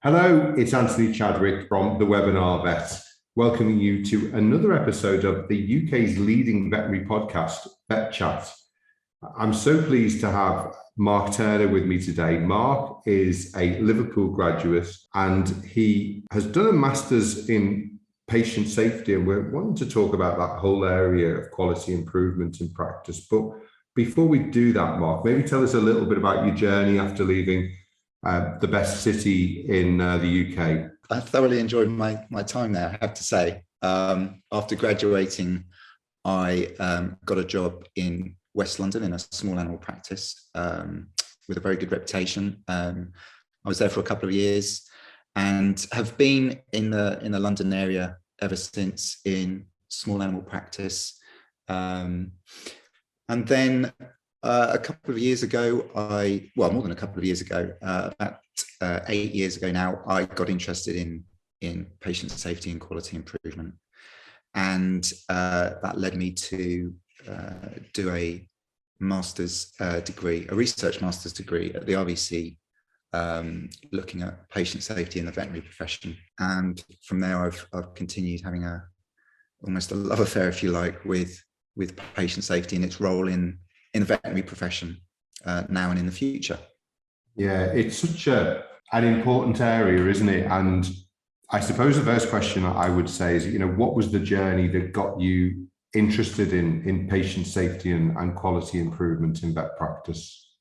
Hello, it's Anthony Chadwick from the Webinar Vet, welcoming you to another episode of the UK's leading veterinary podcast, VETchat. I'm so pleased to have Mark Turner with me today. Mark is a Liverpool graduate and he has done a master's in patient safety, and we're wanting to talk about that whole area of quality improvement in practice. But before we do that, Mark, maybe tell us a little bit about your journey after leaving the best city in the UK. I thoroughly enjoyed my time there, I have to say. After graduating, I got a job in West London in a small animal practice with a very good reputation. I was there for a couple of years and have been in the London area ever since in small animal practice. And then a couple of years ago, more than a couple of years ago, about 8 years ago now, I got interested in patient safety and quality improvement. And that led me to do a master's degree, a research master's degree at the RVC, looking at patient safety in the veterinary profession. And from there, I've continued having almost a love affair, if you like, with patient safety and its role in the veterinary profession now and in the future. Yeah, it's such an important area, isn't it? And I suppose the first question I would say is, what was the journey that got you interested in patient safety and quality improvement in vet practice?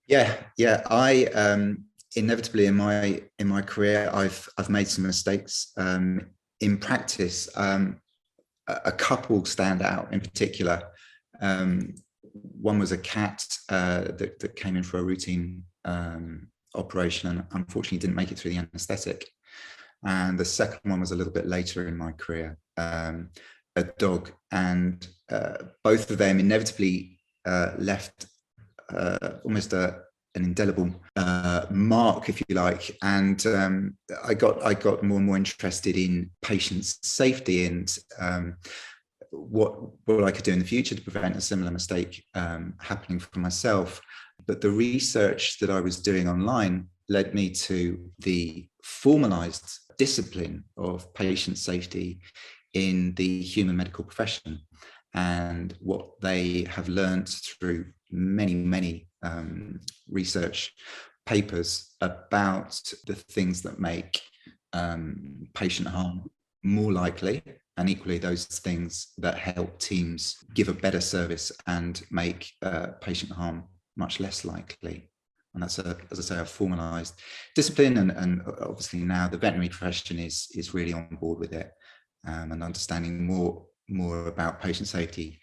Yeah. I inevitably in my career, I've made some mistakes in practice. A couple stand out in particular. One was a cat that came in for a routine operation and unfortunately didn't make it through the anaesthetic. And the second one was a little bit later in my career, a dog. And both of them inevitably left almost an indelible mark, if you like. And I got more and more interested in patient safety and what I could do in the future to prevent a similar mistake happening for myself. But the research that I was doing online led me to the formalized discipline of patient safety in the human medical profession, and what they have learned through many research papers about the things that make patient harm more likely, and equally those things that help teams give a better service and make patient harm much less likely. And that's as I say, a formalized discipline, and obviously now the veterinary profession is really on board with it, and understanding more about patient safety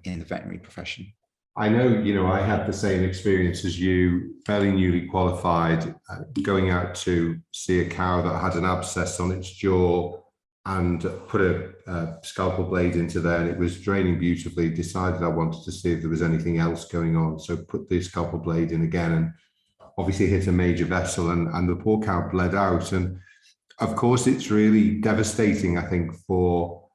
in the veterinary profession. I know, I had the same experience as you, fairly newly qualified, going out to see a cow that had an abscess on its jaw, and put a scalpel blade into there, and it was draining beautifully. Decided I wanted to see if there was anything else going on, so put the scalpel blade in again, and obviously hit a major vessel, and the poor cow bled out. And of course, it's really devastating, I think, for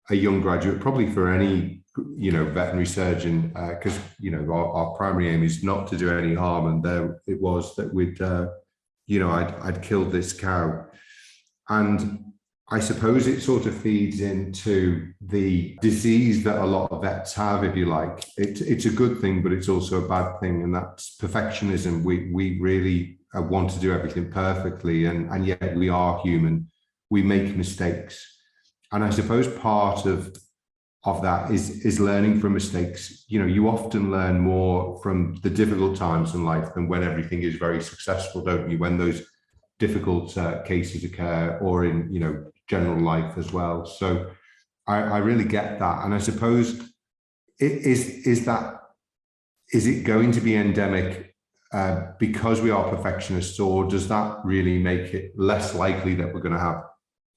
a young graduate, probably for any veterinary surgeon, because our primary aim is not to do any harm. And there it was that I'd killed this cow. And I suppose it sort of feeds into the disease that a lot of vets have, if you like. It's a good thing, but it's also a bad thing, and that's perfectionism. We really want to do everything perfectly, and yet we are human. We make mistakes. And I suppose part of that is learning from mistakes. You often learn more from the difficult times in life than when everything is very successful, don't you? When those difficult cases occur, or in general life as well. So I really get that. And I suppose is it going to be endemic because we are perfectionists, or does that really make it less likely that we're going to have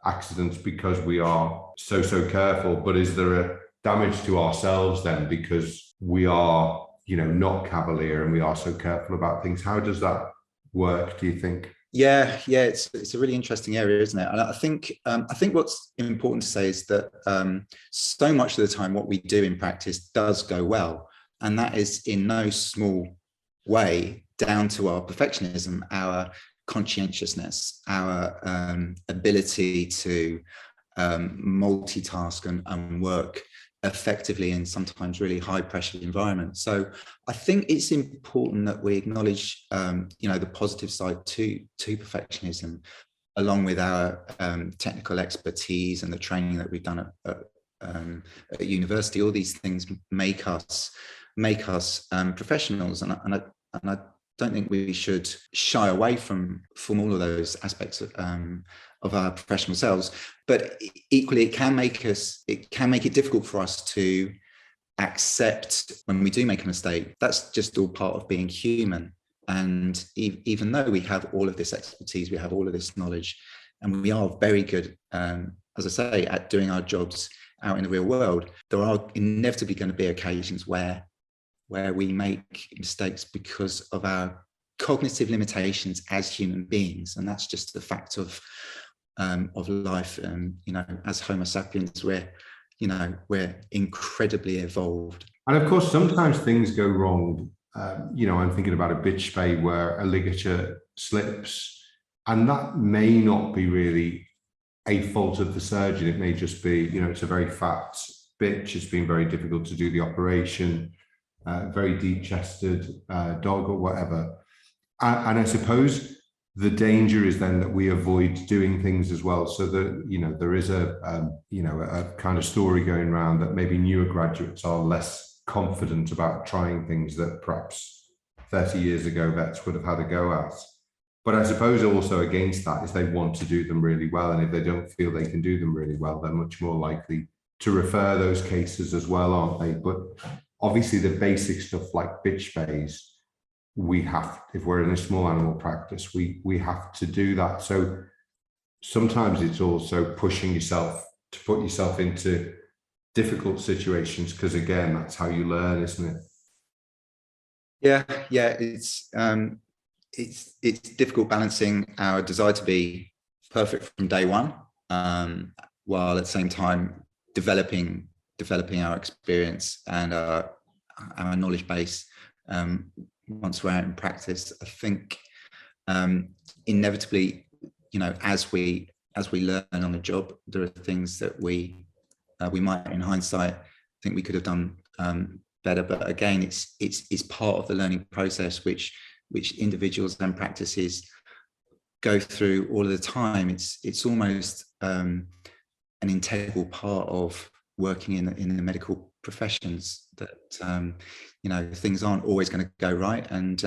accidents because we are so careful? But is there a damage to ourselves then because we are not cavalier and we are so careful about things? How does that work, do you think? Yeah, it's a really interesting area, isn't it? And I think what's important to say is that so much of the time what we do in practice does go well, and that is in no small way down to our perfectionism, our conscientiousness, our ability to multitask and work effectively in sometimes really high pressure environments. So I think it's important that we acknowledge, the positive side to perfectionism, along with our technical expertise and the training that we've done at university. All these things make us professionals, and I don't think we should shy away from all of those aspects of our professional selves. But equally, it can make it difficult for us to accept when we do make a mistake. That's just all part of being human. And even though we have all of this expertise, we have all of this knowledge, and we are very good, as I say, at doing our jobs out in the real world, there are inevitably going to be occasions where we make mistakes because of our cognitive limitations as human beings. And that's just the fact of life. And, as Homo sapiens, we're incredibly evolved. And of course, sometimes things go wrong. I'm thinking about a bitch spay where a ligature slips, and that may not be really a fault of the surgeon. It may just be, it's a very fat bitch. It's been very difficult to do the operation, very deep-chested dog or whatever. And I suppose the danger is then that we avoid doing things as well. So that, there is a kind of story going around that maybe newer graduates are less confident about trying things that perhaps 30 years ago vets would have had a go at. But I suppose also against that is they want to do them really well. And if they don't feel they can do them really well, they're much more likely to refer those cases as well, aren't they? But obviously the basic stuff like bitch spays, if we're in a small animal practice, we have to do that. So sometimes it's also pushing yourself to put yourself into difficult situations, because again, that's how you learn, isn't it? Yeah, it's difficult balancing our desire to be perfect from day one, while at the same time developing our experience and our knowledge base once we're out in practice. I think inevitably, as we learn on the job, there are things that we might, in hindsight, think we could have done better. But again, it's part of the learning process, which individuals and practices go through all of the time. It's almost an integral part of working in the medical professions, that things aren't always going to go right, and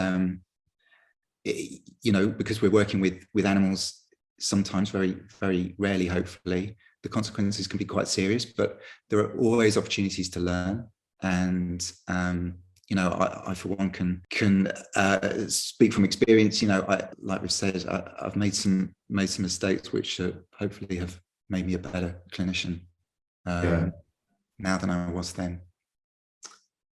because we're working with animals, sometimes very, very rarely, hopefully, the consequences can be quite serious, but there are always opportunities to learn. And I for one can speak from experience. Like we've said, I've made some mistakes which hopefully have made me a better clinician now than I was then.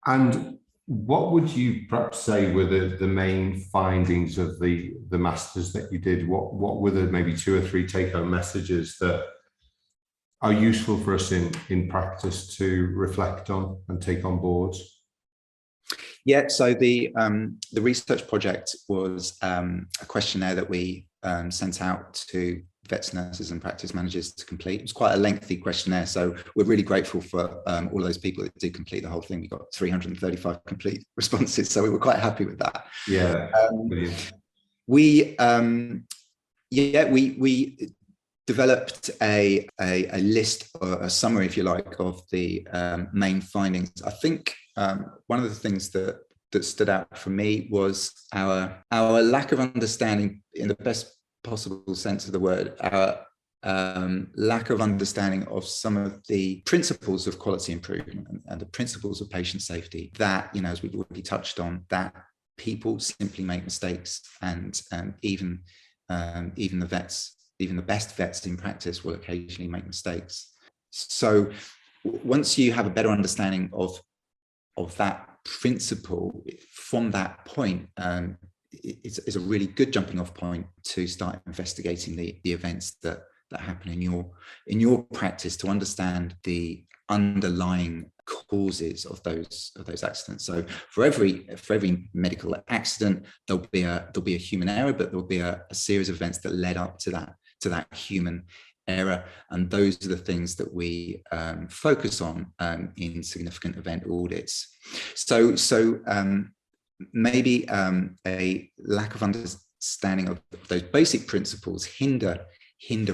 And what would you perhaps say were the main findings of the masters that you did? What were the maybe 2 or 3 take-home messages that are useful for us in practice to reflect on and take on board? Yeah, so the research project was a questionnaire that we sent out to vets, nurses and practice managers to complete. It was quite a lengthy questionnaire, so we're really grateful for all of those people that did complete the whole thing. We got 335 complete responses, so we were quite happy with that. Yeah, we developed a list, or a summary, if you like, of the main findings. I think one of the things that stood out for me was our lack of understanding, in the best possible sense of the word, our lack of understanding of some of the principles of quality improvement and the principles of patient safety, that, as we've already touched on, that people simply make mistakes, and even the vets, even the best vets in practice, will occasionally make mistakes. So once you have a better understanding of that principle, from that point, it's a really good jumping off point to start investigating the events that happen in your practice, to understand the underlying causes of those accidents. So for every medical accident, there'll be a human error, but there'll be a series of events that led up to that human error, and those are the things that we focus on in significant event audits. So maybe a lack of understanding of those basic principles hinder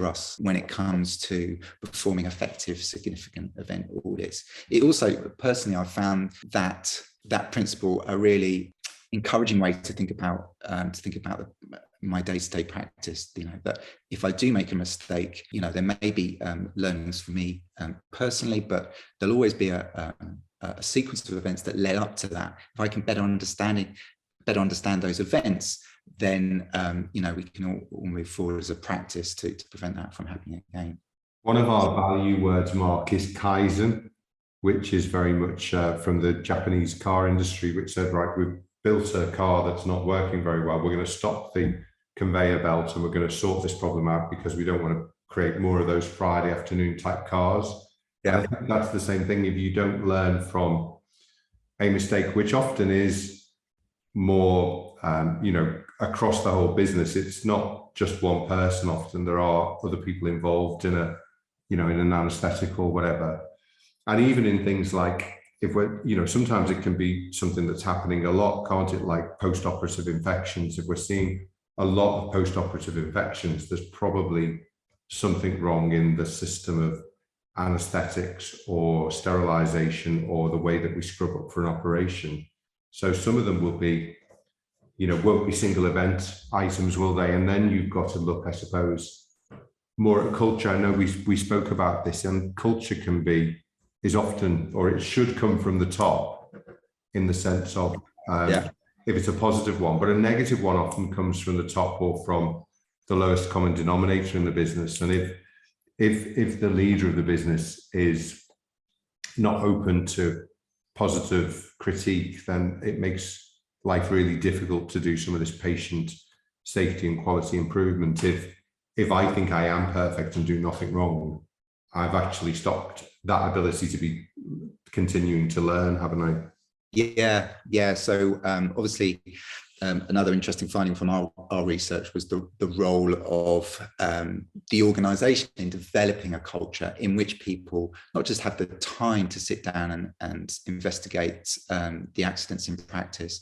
us when it comes to performing effective significant event audits. It also, personally, I found that principle a really encouraging way to think about my day-to-day practice. That if I do make a mistake, there may be learnings for me personally, but there'll always be a sequence of events that led up to that. If I can better understand those events, then we can all move forward as a practice to prevent that from happening again. One of our value words, Mark, is Kaizen, which is very much from the Japanese car industry, which said, right, we've built a car that's not working very well. We're going to stop the conveyor belt and we're going to sort this problem out because we don't want to create more of those Friday afternoon type cars. Yeah, I think that's the same thing. If you don't learn from a mistake, which often is more, across the whole business, it's not just one person. Often there are other people involved in in an anesthetic or whatever. And even in things like, if we're, sometimes it can be something that's happening a lot, can't it? Like post-operative infections. If we're seeing a lot of post-operative infections, there's probably something wrong in the system of anesthetics or sterilization or the way that we scrub up for an operation. So some of them will be, won't be single event items, will they? And then you've got to look, I suppose, more at culture. I know we spoke about this, and culture is often, or it should come from the top, in the sense of if it's a positive one, but a negative one often comes from the top or from the lowest common denominator in the business. And if the leader of the business is not open to positive critique, then it makes life really difficult to do some of this patient safety and quality improvement. If I think I am perfect and do nothing wrong, I've actually stopped that ability to be continuing to learn, haven't I? Yeah. So obviously, another interesting finding from our research was the role of the organization in developing a culture in which people not just have the time to sit down and investigate the accidents in practice,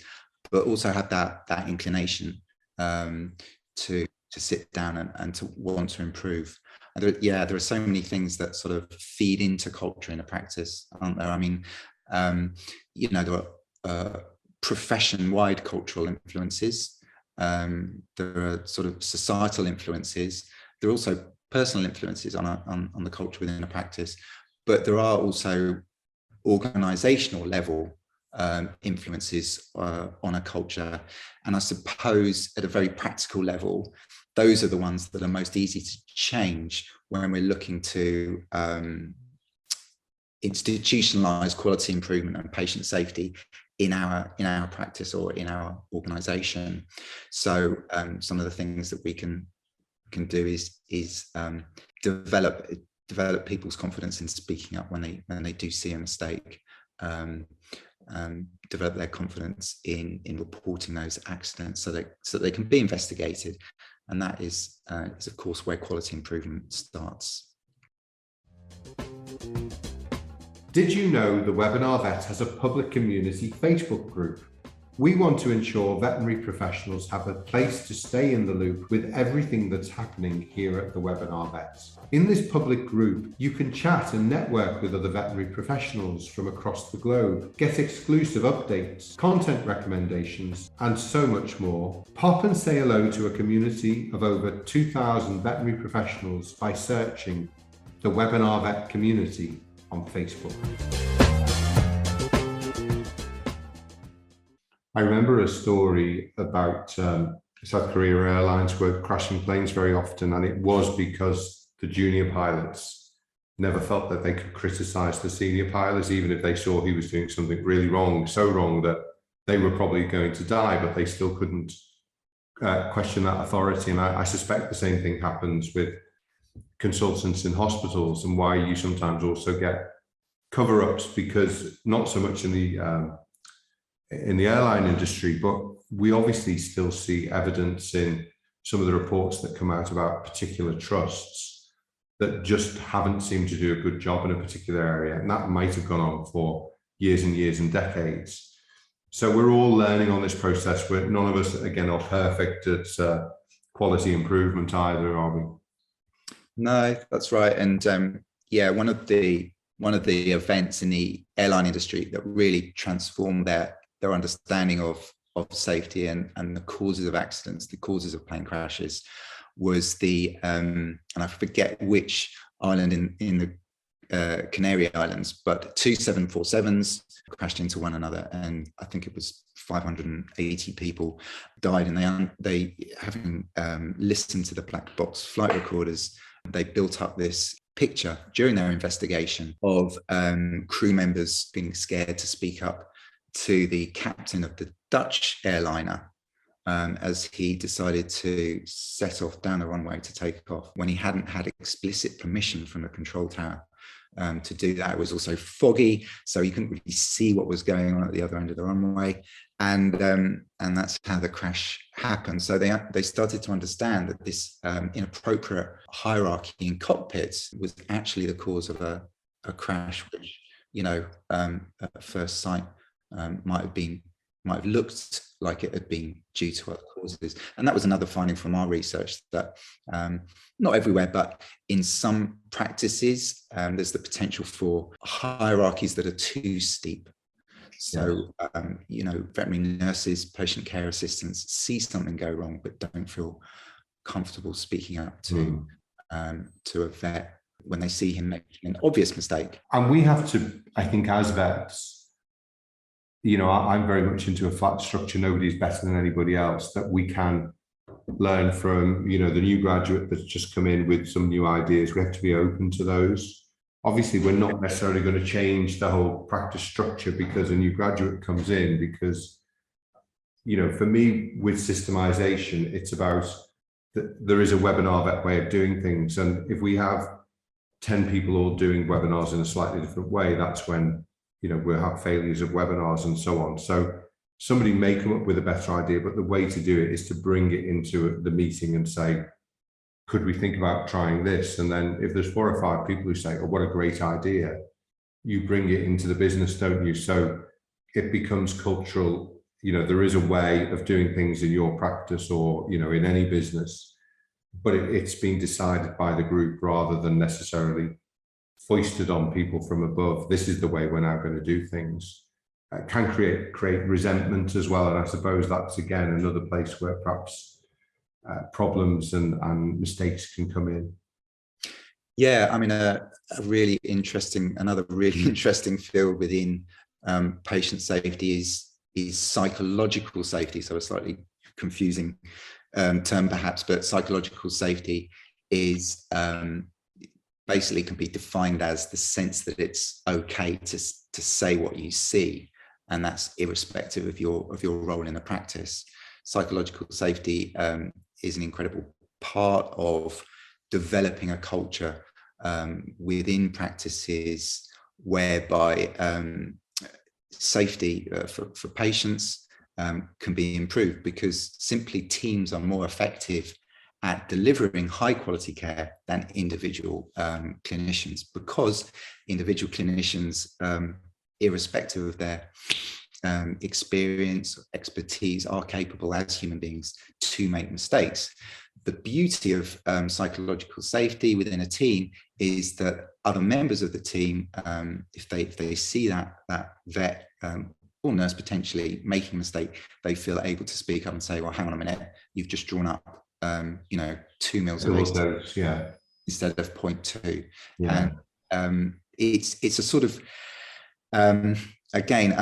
but also have that inclination to sit down and to want to improve. And there are so many things that sort of feed into culture in a practice, aren't there? I mean, there are profession-wide cultural influences. There are sort of societal influences. There are also personal influences on the culture within a practice, but there are also organizational level influences on a culture. And I suppose at a very practical level, those are the ones that are most easy to change when we're looking to institutionalize quality improvement and patient safety in our practice or in our organization. So some of the things that we can do is develop people's confidence in speaking up when they do see a mistake, develop their confidence in reporting those accidents so that they can be investigated. And that is of course where quality improvement starts. Did you know the Webinar Vet has a public community Facebook group? We want to ensure veterinary professionals have a place to stay in the loop with everything that's happening here at the Webinar Vet. In this public group, you can chat and network with other veterinary professionals from across the globe, get exclusive updates, content recommendations, and so much more. Pop and say hello to a community of over 2,000 veterinary professionals by searching the Webinar Vet community on Facebook. I remember a story about South Korea Airlines were crashing planes very often, and it was because the junior pilots never felt that they could criticize the senior pilots, even if they saw he was doing something really wrong, so wrong that they were probably going to die, but they still couldn't question that authority. And I suspect the same thing happens with consultants in hospitals, and why you sometimes also get cover-ups, because not so much in the airline industry, but we obviously still see evidence in some of the reports that come out about particular trusts that just haven't seemed to do a good job in a particular area. And that might have gone on for years and years and decades. So we're all learning on this process. None of us, again, are perfect at quality improvement either, are we? No, that's right. And yeah, one of the events in the airline industry that really transformed their understanding of safety and the causes of accidents, the causes of plane crashes, was the and I forget which island in the Canary Islands, but 2 747s crashed into one another, and I think it was 580 people died. And they having listened to the black box flight recorders, they built up this picture during their investigation of crew members being scared to speak up to the captain of the Dutch airliner as he decided to set off down the runway to take off when he hadn't had explicit permission from the control tower to do that. It was also foggy, so you couldn't really see what was going on at the other end of the runway, and that's how the crash happened. So they started to understand that this inappropriate hierarchy in cockpits was actually the cause of a crash, which, you know, at first sight might have looked like it had been due to other causes. And that was another finding from our research, that not everywhere, but in some practices, there's the potential for hierarchies that are too steep. So, you know, veterinary nurses, patient care assistants see something go wrong, but don't feel comfortable speaking up to a vet when they see him making an obvious mistake. And we have to, I think, as vets, you know, I'm very much into a flat structure. Nobody's better than anybody else, that we can learn from, you know, the new graduate that's just come in with some new ideas. We have to be open to those. Obviously, we're not necessarily going to change the whole practice structure because a new graduate comes in, because, you know, for me with systemization, it's about there is a webinar vet way of doing things. And if we have 10 people all doing webinars in a slightly different way, that's when, you know, we'll have failures of webinars and so on. So somebody may come up with a better idea, but the way to do it is to bring it into the meeting and say, could we think about trying this? And then if there's 4 or 5 people who say, oh, what a great idea, you bring it into the business, don't you? So it becomes cultural. You know, there is a way of doing things in your practice or, you know, in any business, but it's been decided by the group rather than necessarily foisted on people from above. This is the way we're now going to do things. It can create resentment as well. And I suppose that's, again, another place where perhaps problems and mistakes can come in. Yeah, I mean, another really interesting field within patient safety is psychological safety. So a slightly confusing term perhaps, but psychological safety is basically can be defined as the sense that it's okay to say what you see, and that's irrespective of your role in the practice. Psychological safety is an incredible part of developing a culture within practices whereby safety for patients can be improved, because simply teams are more effective at delivering high quality care than individual clinicians, because individual clinicians, irrespective of their experience, expertise, are capable as human beings to make mistakes. The beauty of psychological safety within a team is that other members of the team, if they see that vet or nurse potentially making a mistake, they feel able to speak up and say, well, hang on a minute, you've just drawn up 2 mils of waste, yeah, instead of 0.2. Yeah. And it's a sort of again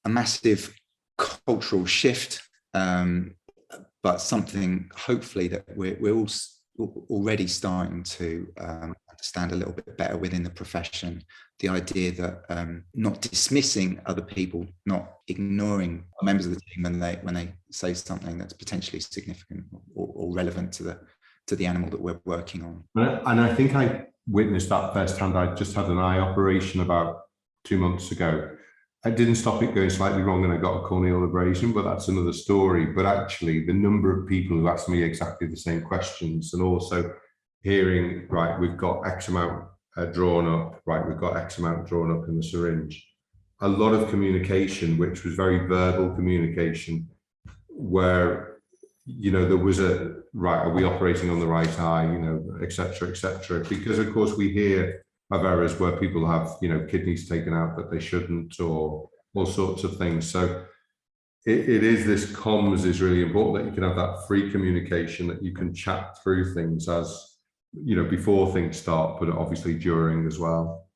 a massive cultural shift, but something hopefully that we're all already starting to understand a little bit better within the profession. The idea that not dismissing other people, not ignoring members of the team when they say something that's potentially significant or relevant to the animal that we're working on. And I think I witnessed that firsthand. I just had an eye operation about 2 months ago. I didn't stop it going slightly wrong and I got a corneal abrasion, but that's another story. But actually, the number of people who asked me exactly the same questions, and also hearing, right, we've got X amount drawn up, right, we've got X amount drawn up in the syringe. A lot of communication, which was very verbal communication, where, you know, there was a, right, are we operating on the right eye, you know, et cetera, because of course we hear of errors where people have, you know, kidneys taken out that they shouldn't, or all sorts of things. So it is, this comms is really important, that you can have that free communication, that you can chat through things as, you know, before things start, but obviously during as well.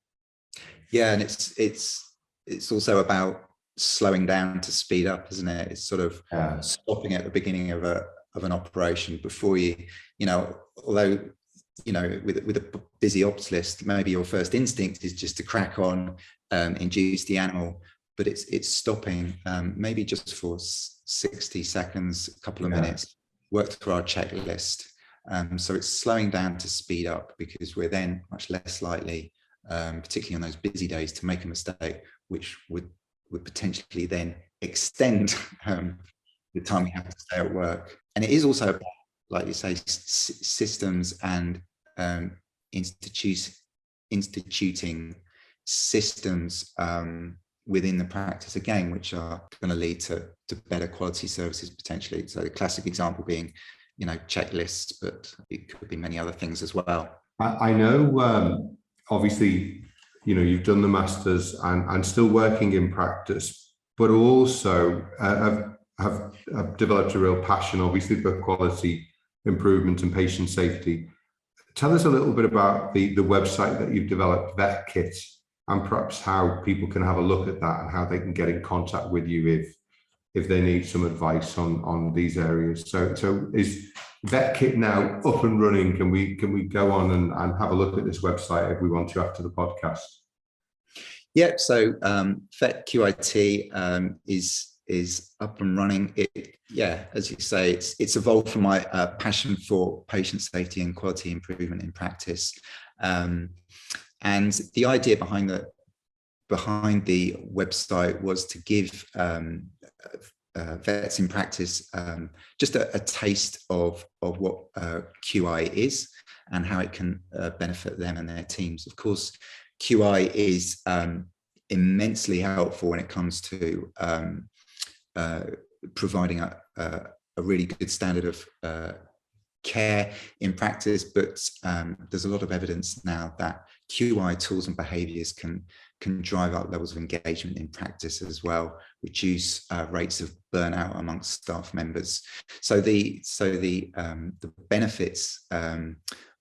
Yeah, and it's also about slowing down to speed up, isn't it? It's sort of stopping at the beginning of an operation before you know, although, you know, with a busy ops list, maybe your first instinct is just to crack on, induce the animal, but it's stopping, maybe just for 60 seconds, a couple of minutes, work through our checklist. So it's slowing down to speed up, because we're then much less likely, particularly on those busy days, to make a mistake, which would potentially then extend the time we have to stay at work. And it is also about, like you say, systems and instituting systems within the practice, again, which are going to lead to better quality services potentially. So the classic example being, you know, checklists, but it could be many other things as well. I know, obviously, you know, you've done the masters and still working in practice, but also have developed a real passion, obviously, for quality improvement and patient safety. Tell us a little bit about the website that you've developed, VetQIT, and perhaps how people can have a look at that and how they can get in contact with you if they need some advice on these areas. So is VetQIT now up and running? Can we go on and have a look at this website if we want to after the podcast? Yeah, so VetQIT is up and running. Yeah, as you say, it's evolved from my passion for patient safety and quality improvement in practice, and the idea behind the website was to give vets in practice just a taste of what QI is and how it can benefit them and their teams. Of course, QI is immensely helpful when it comes to providing a really good standard of care in practice, but there's a lot of evidence now that QI tools and behaviours can drive up levels of engagement in practice as well, reduce rates of burnout amongst staff members. So the benefits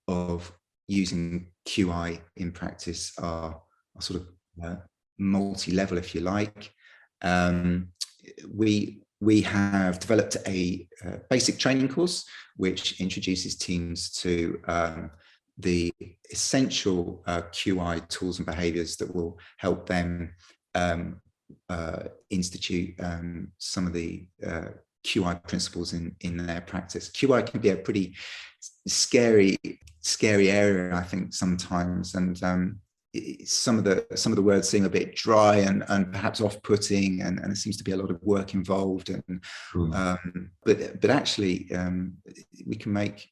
of using QI in practice are sort of multi-level, if you like. We have developed a basic training course which introduces teams to the essential QI tools and behaviours that will help them institute some of the QI principles in their practice. QI can be a pretty scary area, I think, sometimes, and some of the words seem a bit dry and perhaps off-putting, and there seems to be a lot of work involved. And but actually, we can make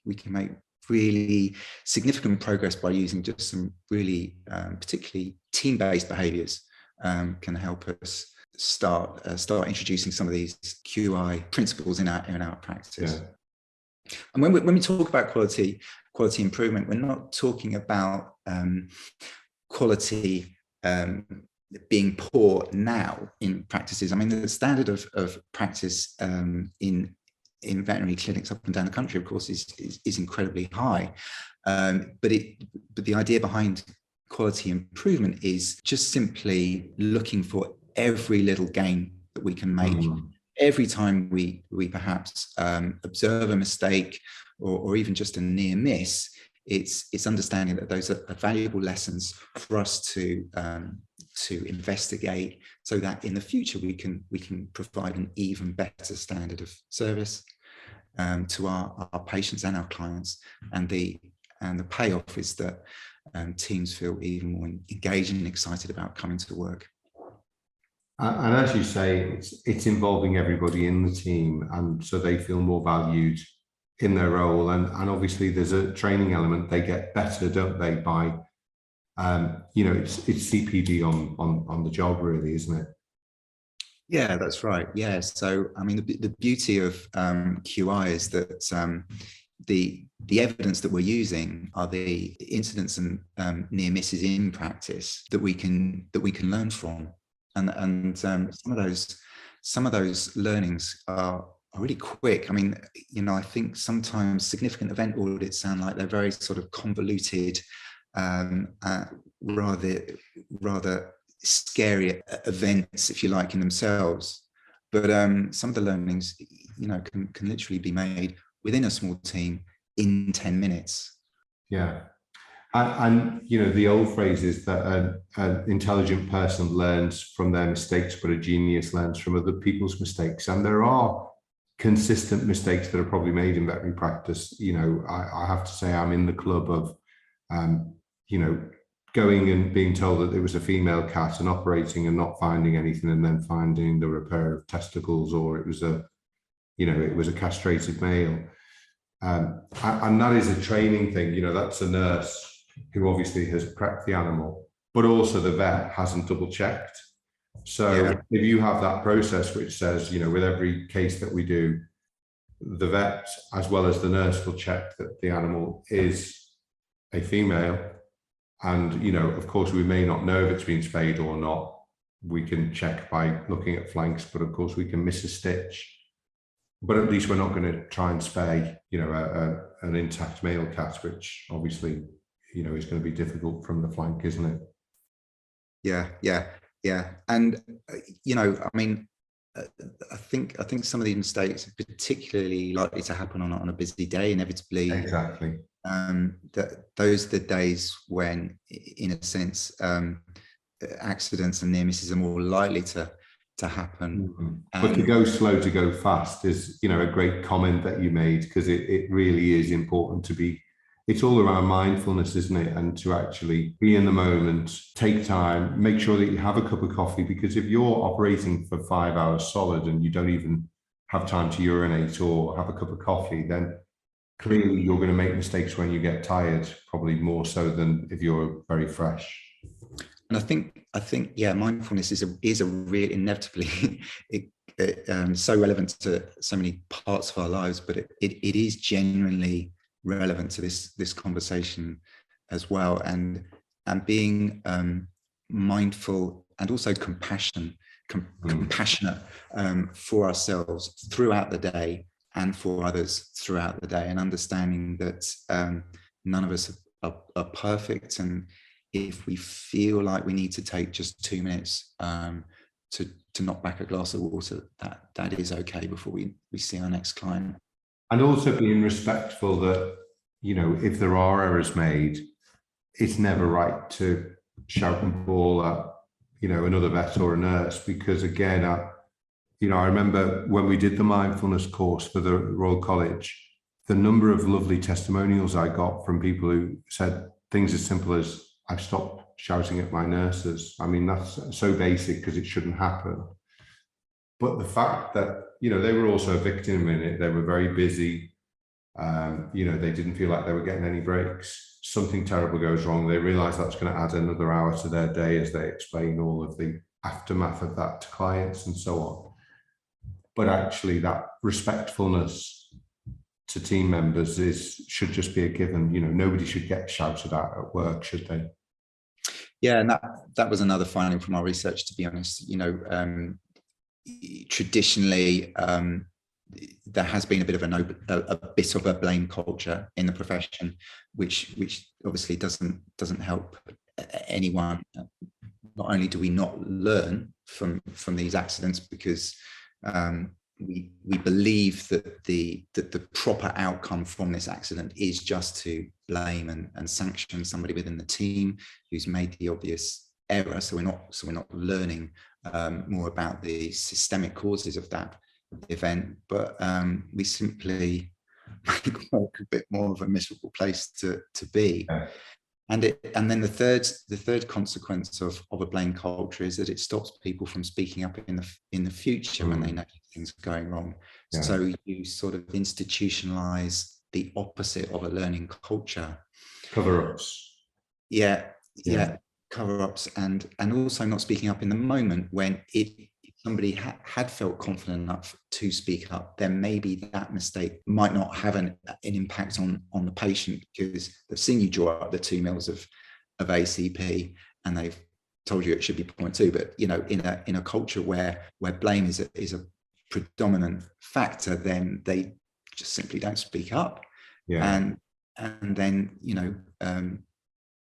really significant progress by using just some really particularly team-based behaviours. Can help us start introducing some of these QI principles in our practice. Yeah. And when we talk about quality improvement, we're not talking about quality being poor now in practices. I mean, the standard of practice in veterinary clinics up and down the country, of course, is incredibly high. But the idea behind quality improvement is just simply looking for every little gain that we can make. Every time we perhaps observe a mistake or even just a near miss, it's understanding that those are valuable lessons for us to investigate, so that in the future we can provide an even better standard of service to our patients and our clients. And the the payoff is that teams feel even more engaged and excited about coming to work. And as you say, it's involving everybody in the team, and so they feel more valued in their role. And obviously there's a training element. They get better, don't they, by it's CPD on the job, really, isn't it? Yeah, that's right. Yeah. So, I mean, the beauty of QI is that the evidence that we're using are the incidents and near misses in practice that we can learn from, and some of those learnings are really quick. I mean, I think sometimes significant event audits sound like they're very sort of convoluted, rather scary events, if you like, in themselves. But some of the learnings, can literally be made within a small team in 10 minutes. Yeah. And the old phrase is that an intelligent person learns from their mistakes, but a genius learns from other people's mistakes. And there are consistent mistakes that are probably made in veterinary practice. I have to say I'm in the club of, going and being told that it was a female cat and operating and not finding anything, and then finding the repair of testicles, or it was a castrated male. And that is a training thing. That's a nurse who obviously has prepped the animal, but also the vet hasn't double checked. So if you have that process which says, with every case that we do, the vet as well as the nurse will check that the animal is a female. And, of course, we may not know if it's been spayed or not. We can check by looking at flanks, but of course we can miss a stitch. But at least we're not going to try and spay, an intact male cat, which obviously, is going to be difficult from the flank, isn't it? Yeah. And, I mean, I think some of these mistakes are particularly likely to happen on a busy day, inevitably. Exactly. That those are the days when, in a sense, accidents and near misses are more likely to happen. Mm-hmm. But to go slow to go fast is, a great comment that you made, because it really is important to be. It's all around mindfulness, isn't it? And to actually be in the moment, take time, make sure that you have a cup of coffee, because if you're operating for 5 hours solid and you don't even have time to urinate or have a cup of coffee, then clearly you're going to make mistakes when you get tired, probably more so than if you're very fresh. And I think, mindfulness is a real inevitably so relevant to so many parts of our lives, but it is genuinely relevant to this conversation as well. And being mindful and also compassionate for ourselves throughout the day and for others throughout the day, and understanding that none of us are perfect, and if we feel like we need to take just 2 minutes to knock back a glass of water, that is okay before we see our next client. And also being respectful that, if there are errors made, it's never right to shout and bawl at, another vet or a nurse, because again, I remember when we did the mindfulness course for the Royal College, the number of lovely testimonials I got from people who said things as simple as, I've stopped shouting at my nurses. I mean, that's so basic because it shouldn't happen. But the fact that, they were also a victim in it, they were very busy. They didn't feel like they were getting any breaks. Something terrible goes wrong. They realize that's going to add another hour to their day as they explain all of the aftermath of that to clients and so on. But actually that respectfulness to team members should just be a given. Nobody should get shouted at work, should they? Yeah, and that was another finding from our research, to be honest. Traditionally, there has been a bit of a blame culture in the profession, which obviously doesn't help anyone. Not only do we not learn from these accidents, because we believe that the proper outcome from this accident is just to blame and sanction somebody within the team who's made the obvious error. So we're not learning more about the systemic causes of that event, but we simply make work a bit more of a miserable place to be. Yeah. And then the third consequence of a blame culture is that it stops people from speaking up in the future when they know things are going wrong. Yeah. So you sort of institutionalize the opposite of a learning culture. Cover-ups. Yeah. Cover-ups and also not speaking up in the moment when if somebody had felt confident enough to speak up, then maybe that mistake might not have an impact on the patient, because they've seen you draw up the 2 mils of ACP and they've told you it should be 0.2. But in a culture where blame is a predominant factor, then they just simply don't speak up. Yeah. And then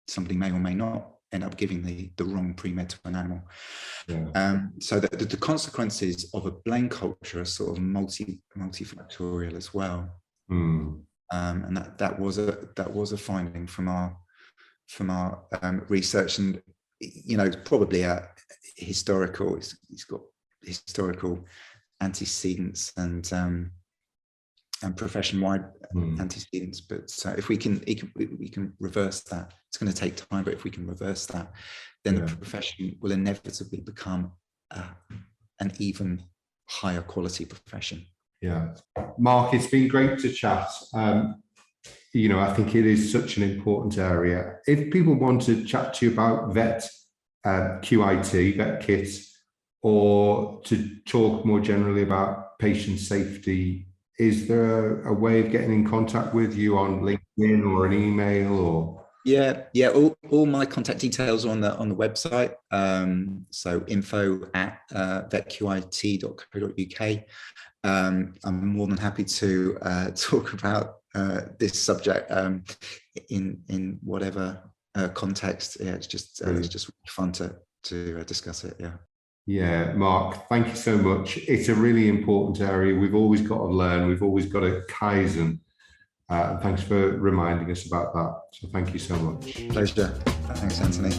somebody may or may not end up giving the wrong pre-med to an animal. Yeah. So the consequences of a blame culture are sort of multifactorial as well. And that was a finding from our research, and probably a historical. It's got historical antecedents and profession-wide antecedents, but if we can reverse that, it's going to take time, but if we can reverse that, then the profession will inevitably become an even higher quality profession. Yeah, Mark, it's been great to chat. I think it is such an important area. If people want to chat to you about VetQIT, VetQIT, or to talk more generally about patient safety, is there a way of getting in contact with you on LinkedIn or an email or? Yeah. All my contact details are on the website. So info@vetqit.co.uk. I'm more than happy to talk about this subject in whatever context. Yeah, it's just fun to discuss it. Yeah. Yeah, Mark, thank you so much. It's a really important area. We've always got to learn. We've always got to Kaizen. Thanks for reminding us about that. So thank you so much. Pleasure. Thanks, Anthony.